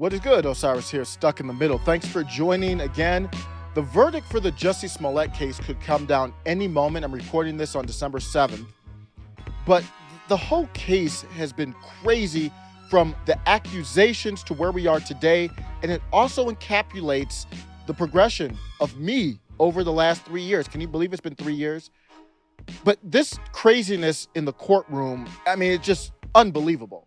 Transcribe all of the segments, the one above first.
What is good? Osiris here, stuck in the middle. Thanks for joining again. The verdict for the Jussie Smollett case could come down any moment. I'm recording this on December 7th. But the whole case has been crazy, from the accusations to where we are today. And it also encapsulates the progression of me over the last 3 years. Can you believe it's been 3 years? But this craziness in the courtroom, I mean, it's just unbelievable.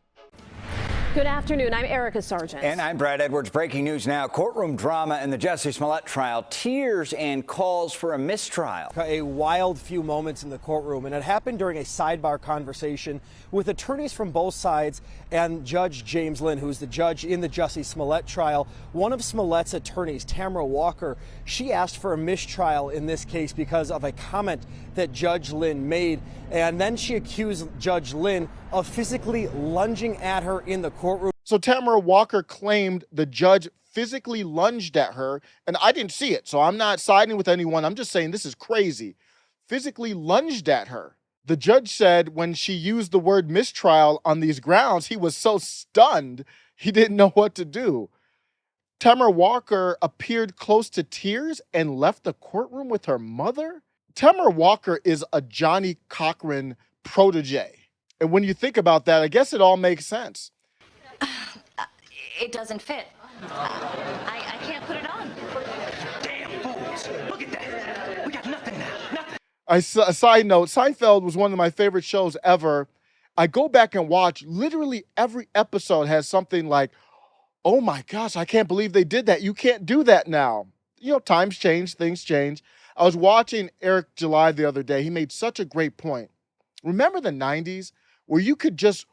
Good afternoon. I'm Erica Sargent. And I'm Brad Edwards. Breaking news now. Courtroom drama in the Jussie Smollett trial. Tears and calls for a mistrial. A wild few moments in the courtroom, and it happened during a sidebar conversation with attorneys from both sides and Judge James Lynn, who's the judge in the Jussie Smollett trial. One of Smollett's attorneys, Tamara Walker, she asked for a mistrial in this case because of a comment that Judge Lynn made. And then she accused Judge Lynn of physically lunging at her in the courtroom. So Tamara Walker claimed the judge physically lunged at her, and I didn't see it, so I'm not siding with anyone. I'm just saying this is crazy. Physically lunged at her. The judge said when she used the word mistrial on these grounds, he was so stunned, he didn't know what to do. Tamara Walker appeared close to tears and left the courtroom with her mother. Tamara Walker is a Johnny Cochran protege. And when you think about that, I guess it all makes sense. It doesn't fit. I can't put it on. Damn fools. Look at that. We got nothing now. Nothing. A side note, Seinfeld was one of my favorite shows ever. I go back and watch, literally every episode has something like, oh my gosh, I can't believe they did that. You can't do that now. You know, times change, things change. I was watching Eric July the other day. He made such a great point. Remember the 90s where you could just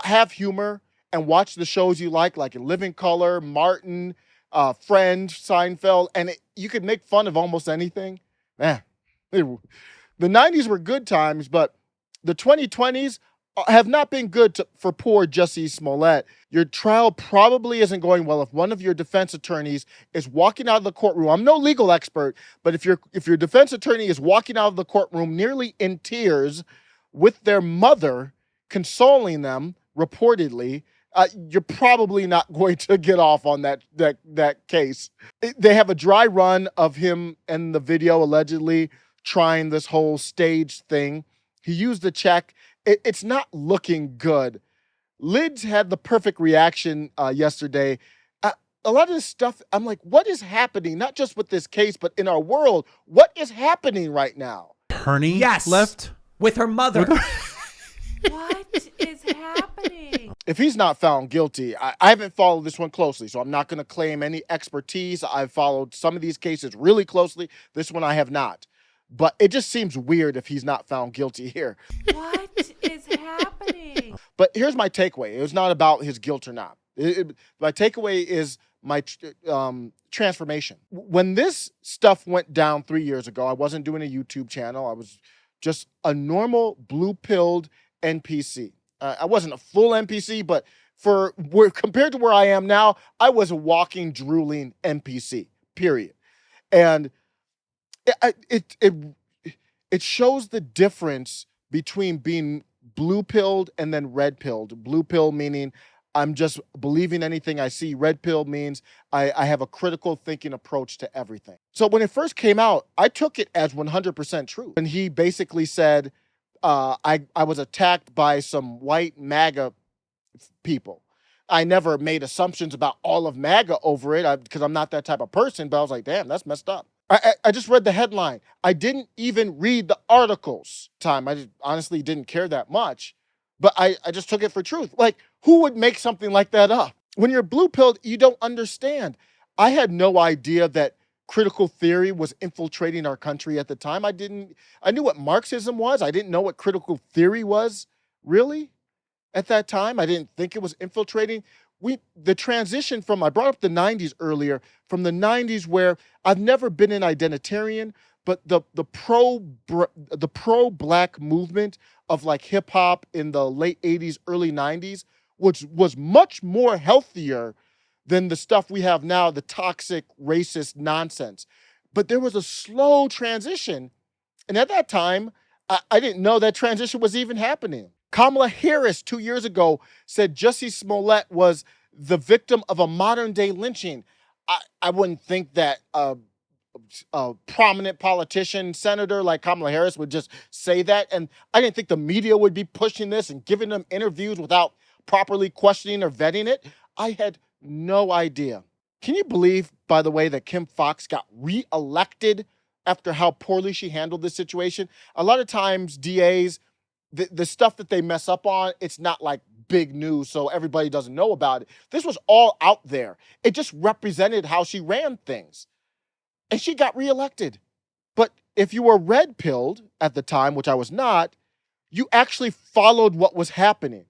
have humor and watch the shows you like In Living Color, Martin, Friends, Seinfeld, and you could make fun of almost anything? Man, the 90s were good times, but the 2020s have not been good for poor Jussie Smollett. Your trial probably isn't going well if one of your defense attorneys is walking out of the courtroom. I'm no legal expert, but if your defense attorney is walking out of the courtroom nearly in tears with their mother consoling them, reportedly, you're probably not going to get off on that case. They have a dry run of him in the video allegedly trying this whole stage thing. He used the check. It's not looking good. Lids had the perfect reaction yesterday. A lot of this stuff, I'm like, what is happening? Not just with this case, but in our world. What is happening right now? Attorney left with her mother. What is happening? If he's not found guilty, I haven't followed this one closely, so I'm not going to claim any expertise. I've followed some of these cases really closely. This one I have not. But it just seems weird if he's not found guilty here. What is happening? But here's my takeaway. It was not about his guilt or not. My takeaway is my transformation. When this stuff went down 3 years ago, I wasn't doing a YouTube channel. I was just a normal blue-pilled NPC. I wasn't a full NPC, but compared to where I am now, I was a walking, drooling NPC, period. And it shows the difference between being blue-pilled and then red-pilled. Blue pill meaning I'm just believing anything I see. Red pill means I have a critical thinking approach to everything. So when it first came out, I took it as 100% true. And he basically said, I was attacked by some white MAGA people. I never made assumptions about all of MAGA over it because I'm not that type of person, but I was like, damn, that's messed up. I just read the headline. I didn't even read the articles. I honestly didn't care that much, but I just took it for truth. Like, who would make something like that up? When you're blue-pilled, you don't understand. I had no idea that critical theory was infiltrating our country at the time. I knew what Marxism was. I didn't know what critical theory was, really, at that time. I didn't think it was infiltrating. The transition from, I brought up the 90s earlier, from the 90s where I've never been an identitarian, but the pro-black movement of like hip hop in the late 80s, early 90s, which was much more healthier than the stuff we have now, the toxic, racist nonsense. But there was a slow transition. And at that time, I didn't know that transition was even happening. Kamala Harris 2 years ago said Jussie Smollett was the victim of a modern day lynching. I wouldn't think that a prominent politician, senator like Kamala Harris would just say that. And I didn't think the media would be pushing this and giving them interviews without properly questioning or vetting it. I had no idea. Can you believe, by the way, that Kim Foxx got reelected after how poorly she handled this situation? A lot of times DAs, the stuff that they mess up on, it's not like big news, so everybody doesn't know about it. This was all out there. It just represented how she ran things. And she got reelected. But if you were red-pilled at the time, which I was not, you actually followed what was happening.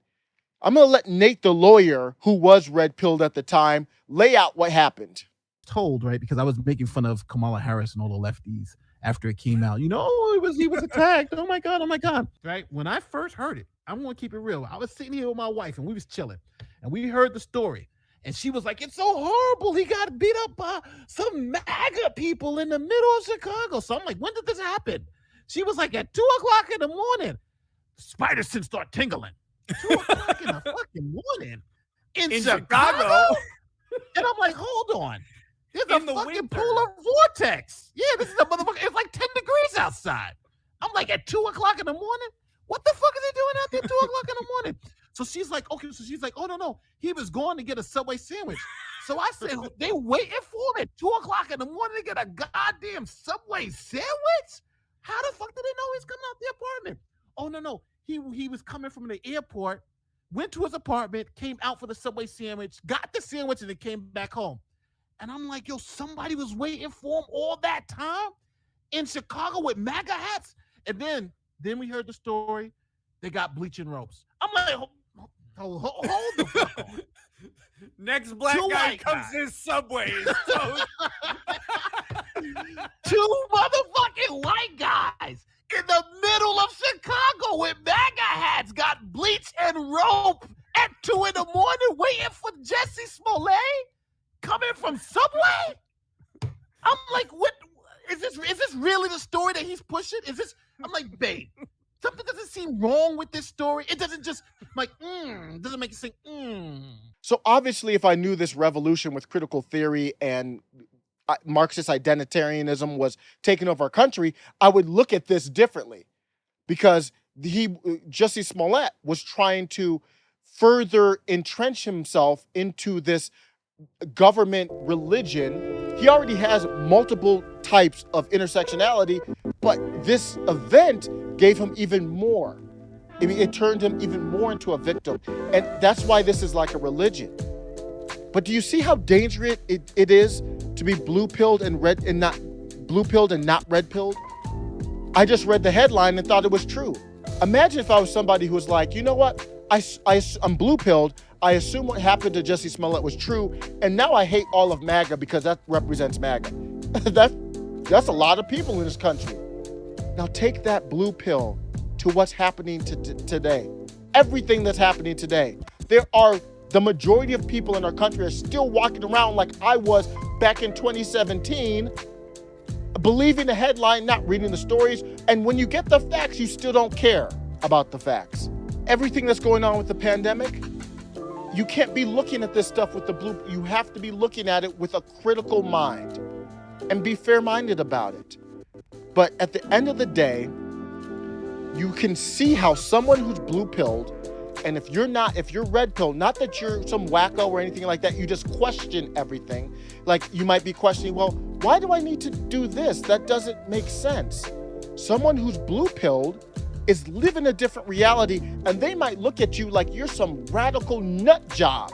I'm going to let Nate, the lawyer, who was red-pilled at the time, lay out what happened. Told, right? Because I was making fun of Kamala Harris and all the lefties after it came out. You know, oh, he was attacked. Oh my God. Right? When I first heard it, I'm going to keep it real. I was sitting here with my wife and we was chilling and we heard the story. And she was like, it's so horrible. He got beat up by some MAGA people in the middle of Chicago. So I'm like, when did this happen? She was like, at 2 o'clock in the morning. Spider sense start tingling. 2 o'clock in the fucking morning in Chicago? And I'm like, hold on. There's a fucking polar vortex. Yeah, this is a motherfucker. It's like 10 degrees outside. I'm like, at 2 o'clock in the morning? What the fuck is he doing out there at 2 o'clock in the morning? So she's like, okay. So she's like, oh, no. He was going to get a Subway sandwich. So I said, they waiting for him at 2 o'clock in the morning to get a goddamn Subway sandwich? How the fuck did they know he's coming out the apartment? Oh, no. He was coming from the airport, went to his apartment, came out for the Subway sandwich, got the sandwich, and then came back home. And I'm like, yo, somebody was waiting for him all that time in Chicago with MAGA hats? And then we heard the story. They got bleaching ropes. I'm like, hold the fuck on. Next black guy comes in Subway. Two motherfucking white guys in the middle of Chicago with MAGA hats got bleach and rope at 2 in the morning waiting for Jussie Smollett coming from Subway? I'm like, what is this really the story that he's pushing? I'm like, babe, something doesn't seem wrong with this story. It doesn't just doesn't make it sing. So obviously, if I knew this revolution with critical theory and Marxist identitarianism was taking over our country, I would look at this differently, because Jussie Smollett was trying to further entrench himself into this government religion. He already has multiple types of intersectionality, but this event gave him even more. I mean, it turned him even more into a victim. And that's why this is like a religion. But do you see how dangerous it is to be blue-pilled and not red-pilled? I just read the headline and thought it was true. Imagine if I was somebody who was like, you know what? I'm blue-pilled. I assume what happened to Jussie Smollett was true, and now I hate all of MAGA because that represents MAGA. That's a lot of people in this country. Now take that blue pill to what's happening today. Everything that's happening today. The majority of people in our country are still walking around like I was back in 2017, believing the headline, not reading the stories. And when you get the facts, you still don't care about the facts. Everything that's going on with the pandemic, you can't be looking at this stuff with the blue. You have to be looking at it with a critical mind and be fair-minded about it. But at the end of the day, you can see how someone who's blue-pilled, and if you're red-pilled, not that you're some wacko or anything like that, you just question everything. Like you might be questioning, well, why do I need to do this? That doesn't make sense. Someone who's blue-pilled is living a different reality, and they might look at you like you're some radical nut job.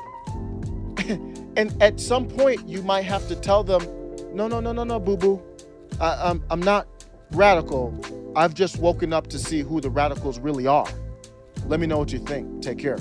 And at some point, you might have to tell them, no, boo-boo. I'm not radical. I've just woken up to see who the radicals really are. Let me know what you think. Take care.